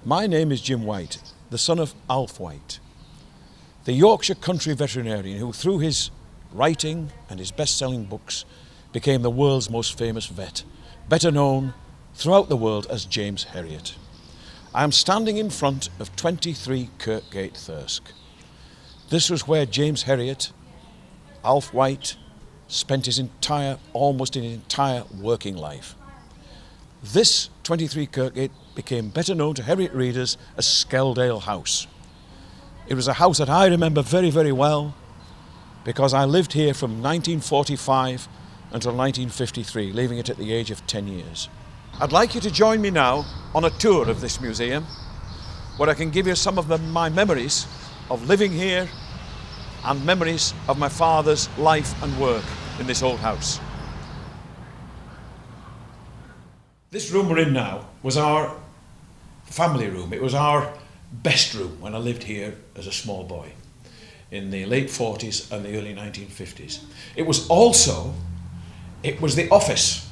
My name is Jim Wight, the son of Alf Wight, the Yorkshire country veterinarian who, through his writing and his best-selling books, became the world's most famous vet, better known throughout the world as James Herriot. I am standing in front of 23 Kirkgate, Thirsk. This was where James Herriot, Alf Wight, spent almost his entire working life. This 23 Kirkgate became better known to Herriot readers as Skeldale House. It was a house that I remember very, very well because I lived here from 1945 until 1953, leaving it at the age of 10 years. I'd like you to join me now on a tour of this museum where I can give you some of my memories of living here and memories of my father's life and work in this old house. This room we're in now was our family room. It was our best room when I lived here as a small boy in the late 40s and the early 1950s. It was the office.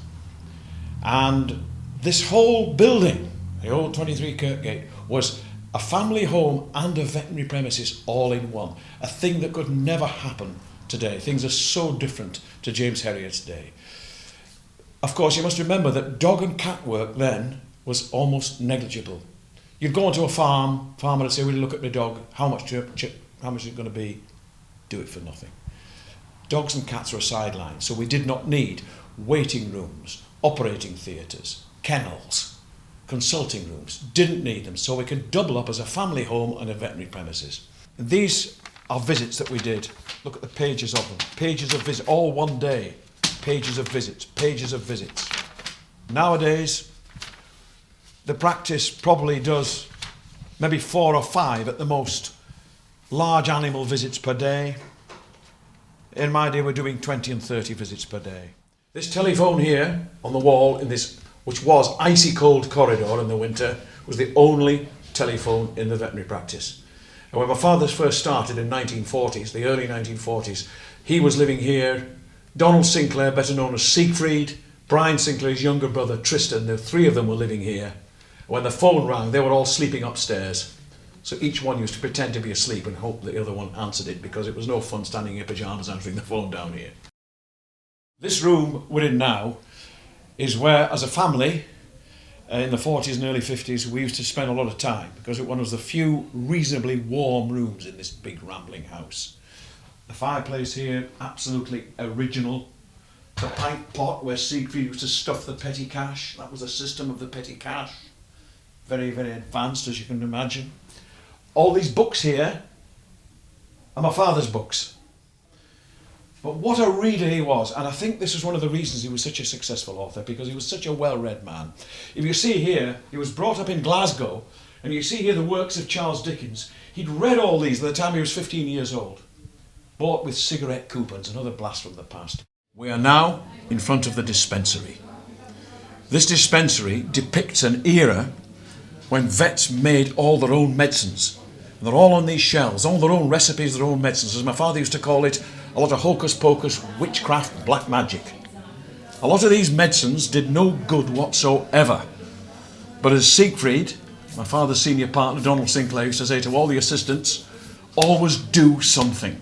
And this whole building, the old 23 Kirkgate, was a family home and a veterinary premises all in one. A thing that could never happen today. Things are so different to James Herriot's day. Of course, you must remember that dog and cat work then was almost negligible. You'd go onto a farmer would say, "Will you look at my dog? How much is it going to be?" Do it for nothing. Dogs and cats were a sideline, so we did not need waiting rooms, operating theatres, kennels, consulting rooms. Didn't need them, so we could double up as a family home and a veterinary premises. And these are visits that we did. Look at the pages of them. Pages of visits, all one day. Pages of visits, pages of visits. Nowadays, the practice probably does maybe 4 or 5 at the most large animal visits per day. In my day, we're doing 20 and 30 visits per day. This telephone here on the wall in this, which was icy cold corridor in the winter, was the only telephone in the veterinary practice. And when my father first started in the early 1940s, he was living here. Donald Sinclair, better known as Siegfried, Brian Sinclair's younger brother Tristan, the 3 of them were living here. When the phone rang, they were all sleeping upstairs. So each one used to pretend to be asleep and hope the other one answered it, because it was no fun standing in your pyjamas answering the phone down here. This room we're in now is where, as a family, in the 40s and early 50s, we used to spend a lot of time, because it was one of the few reasonably warm rooms in this big rambling house. The fireplace here, absolutely original. The pint pot where Siegfried used to stuff the petty cash. That was the system of the petty cash. Very, very advanced, as you can imagine. All these books here are my father's books. But what a reader he was, and I think this is one of the reasons he was such a successful author, because he was such a well-read man. If you see here, he was brought up in Glasgow, and you see here the works of Charles Dickens. He'd read all these by the time he was 15 years old. Bought with cigarette coupons, another blast from the past. We are now in front of the dispensary. This dispensary depicts an era when vets made all their own medicines. And they're all on these shelves, all their own recipes, their own medicines. As my father used to call it, a lot of hocus pocus, witchcraft, black magic. A lot of these medicines did no good whatsoever. But as Siegfried, my father's senior partner, Donald Sinclair, used to say to all the assistants, always do something.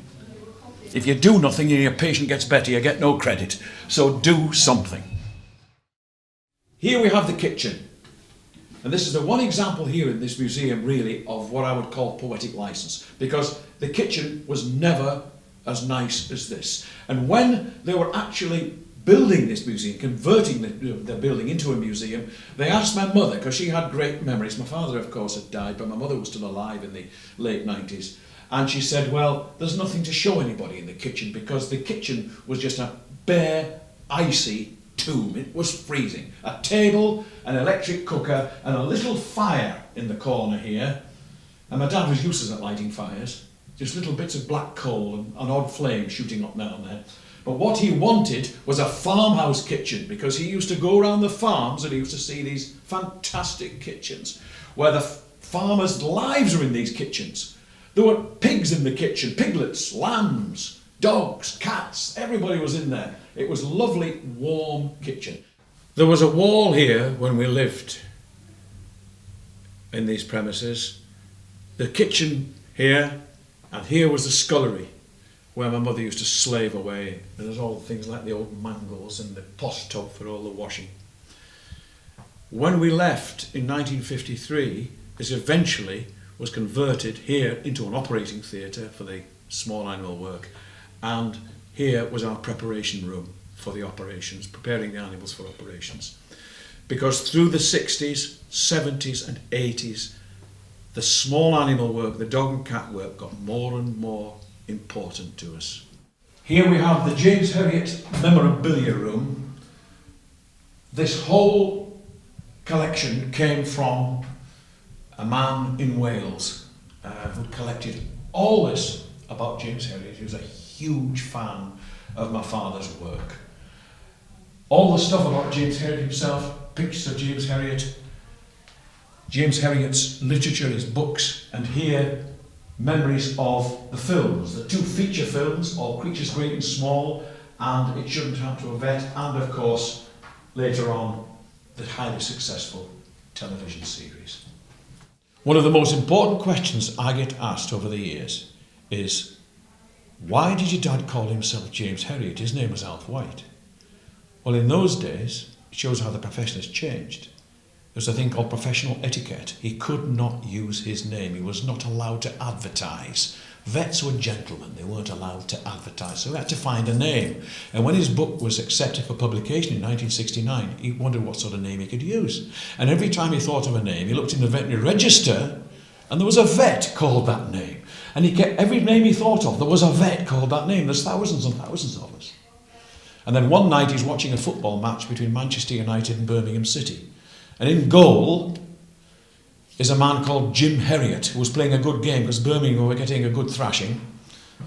If you do nothing and your patient gets better, you get no credit. So do something. Here we have the kitchen. And this is the one example here in this museum, really, of what I would call poetic license. Because the kitchen was never as nice as this. And when they were actually building this museum, converting the building into a museum, they asked my mother, because she had great memories. My father, of course, had died, but my mother was still alive in the late 90s. And she said, well, there's nothing to show anybody in the kitchen, because the kitchen was just a bare, icy tomb. It was freezing. A table, an electric cooker, and a little fire in the corner here. And my dad was useless at lighting fires. Just little bits of black coal and an odd flame shooting up now and then. But what he wanted was a farmhouse kitchen, because he used to go around the farms and he used to see these fantastic kitchens where the farmers' lives were in these kitchens. There were pigs in the kitchen, piglets, lambs, dogs, cats, everybody was in there. It was a lovely, warm kitchen. There was a wall here when we lived in these premises. The kitchen here, and here was the scullery, where my mother used to slave away. And there's all things like the old mangles and the posh tub for all the washing. When we left in 1953, this eventually was converted here into an operating theatre for the small animal work, and here was our preparation room for the operations, preparing the animals for operations. Because through the 60s, 70s and 80s, the small animal work, the dog and cat work, got more and more important to us. Here we have the James Herriot memorabilia room. This whole collection came from a man in Wales who collected all this about James Herriot. He was a huge fan of my father's work. All the stuff about James Herriot himself, pictures of James Herriot's literature, his books, and here memories of the films, the two feature films, All Creatures Great and Small, and It Shouldn't Happen to a Vet, and of course, later on, the highly successful television series. One of the most important questions I get asked over the years is, why did your dad call himself James Herriot? His name was Alf Wight. Well, in those days, it shows how the profession has changed. There's a thing called professional etiquette. He could not use his name. He was not allowed to advertise. Vets were gentlemen. They weren't allowed to advertise. So he had to find a name. And when his book was accepted for publication in 1969, he wondered what sort of name he could use. And every time he thought of a name, he looked in the veterinary register, and there was a vet called that name. And he kept every name he thought of, there was a vet called that name. There's thousands and thousands of us. And then one night he's watching a football match between Manchester United and Birmingham City. And in goal is a man called Jim Herriot, who was playing a good game because Birmingham were getting a good thrashing,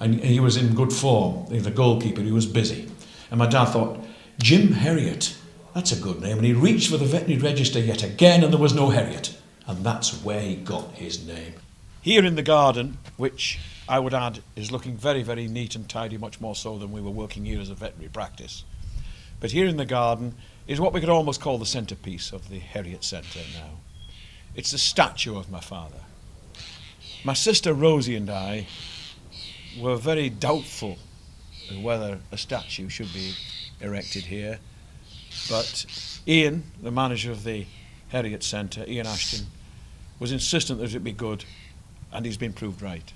and he was in good form. The goalkeeper, he was busy. And my dad thought, Jim Herriot, that's a good name. And he reached for the veterinary register yet again, and there was no Herriot. And that's where he got his name. Here in the garden, which I would add is looking very, very neat and tidy, much more so than we were working here as a veterinary practice. But here in the garden is what we could almost call the centrepiece of the Herriot Centre now. It's the statue of my father. My sister Rosie and I were very doubtful whether a statue should be erected here, but Ian, the manager of the Herriot Centre, Ian Ashton, was insistent that it be good, and he's been proved right.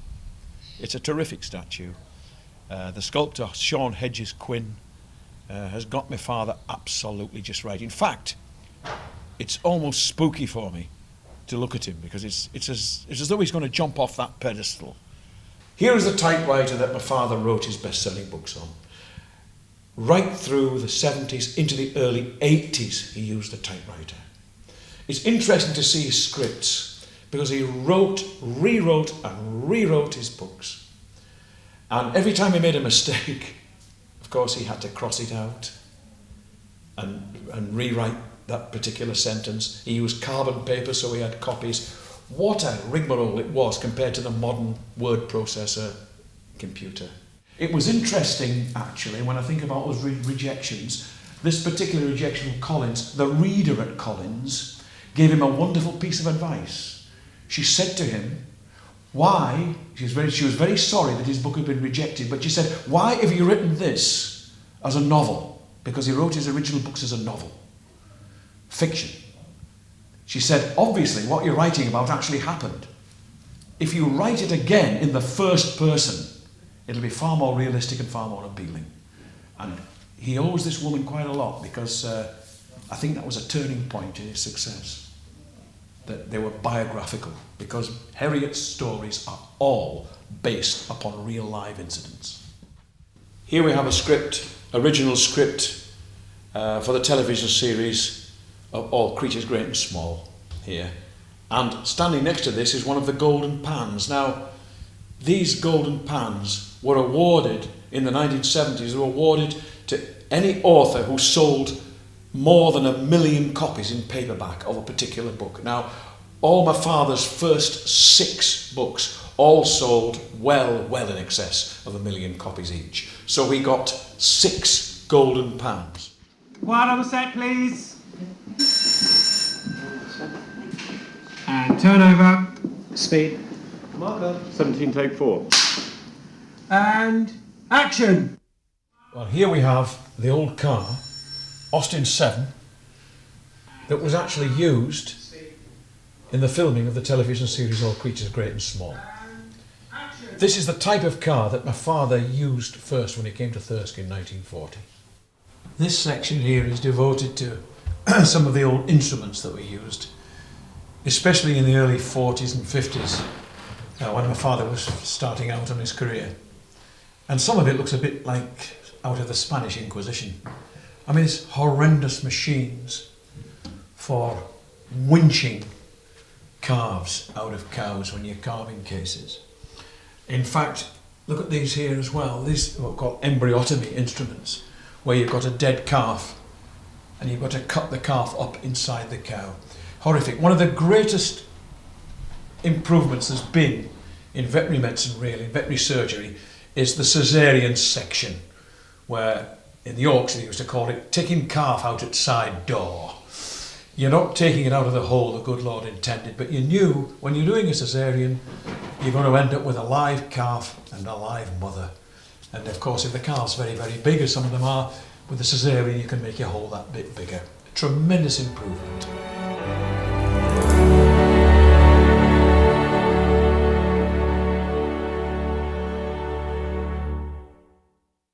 It's a terrific statue. The sculptor Sean Hedges Quinn has got my father absolutely just right. In fact, it's almost spooky for me to look at him because it's as though he's going to jump off that pedestal. Here is the typewriter that my father wrote his best-selling books on. Right through the 70s into the early 80s, he used the typewriter. It's interesting to see his scripts because he wrote, rewrote and rewrote his books. And every time he made a mistake, of course, he had to cross it out and rewrite that particular sentence. He used carbon paper, so he had copies. What a rigmarole it was compared to the modern word processor computer. It was interesting, actually, when I think about those rejections. This particular rejection of Collins, the reader at Collins gave him a wonderful piece of advice. She said to him, why, she was very sorry that his book had been rejected, but she said, why have you written this as a novel? Because he wrote his original books as a novel. Fiction. She said, obviously what you're writing about actually happened. If you write it again in the first person, it'll be far more realistic and far more appealing. And he owes this woman quite a lot because I think that was a turning point in his success. That they were biographical, because Herriot's stories are all based upon real live incidents. Here we have a script, original script for the television series of All Creatures Great and Small here. And standing next to this is one of the golden pans. Now, these golden pans were awarded in the 1970s, they were awarded to any author who sold more than 1 million copies in paperback of a particular book. Now, all my father's first 6 books all sold well in excess of 1 million copies each. So we got 6 golden pans. Quiet on the set, please. And Turnover, speed, Marker. 17, take 4. and action! Well, here we have the old car, Austin 7, that was actually used in the filming of the television series All Creatures Great and Small. This is the type of car that my father used first when he came to Thirsk in 1940. This section here is devoted to some of the old instruments that we used, especially in the early 40s and 50s, when my father was starting out on his career. And some of it looks a bit like out of the Spanish Inquisition. I mean, it's horrendous machines for winching calves out of cows when you're carving cases. In fact, look at these here as well. These are what are called embryotomy instruments, where you've got a dead calf and you've got to cut the calf up inside the cow. Horrific. One of the greatest improvements there's been in veterinary medicine, really, in veterinary surgery, is the caesarean section, where in the Yorkshire they used to call it taking calf out its side door. You're not taking it out of the hole the good Lord intended, but you knew when you're doing a caesarean, you're going to end up with a live calf and a live mother. And of course, if the calf's very, very big, as some of them are, with the caesarean you can make your hole that bit bigger. Tremendous improvement.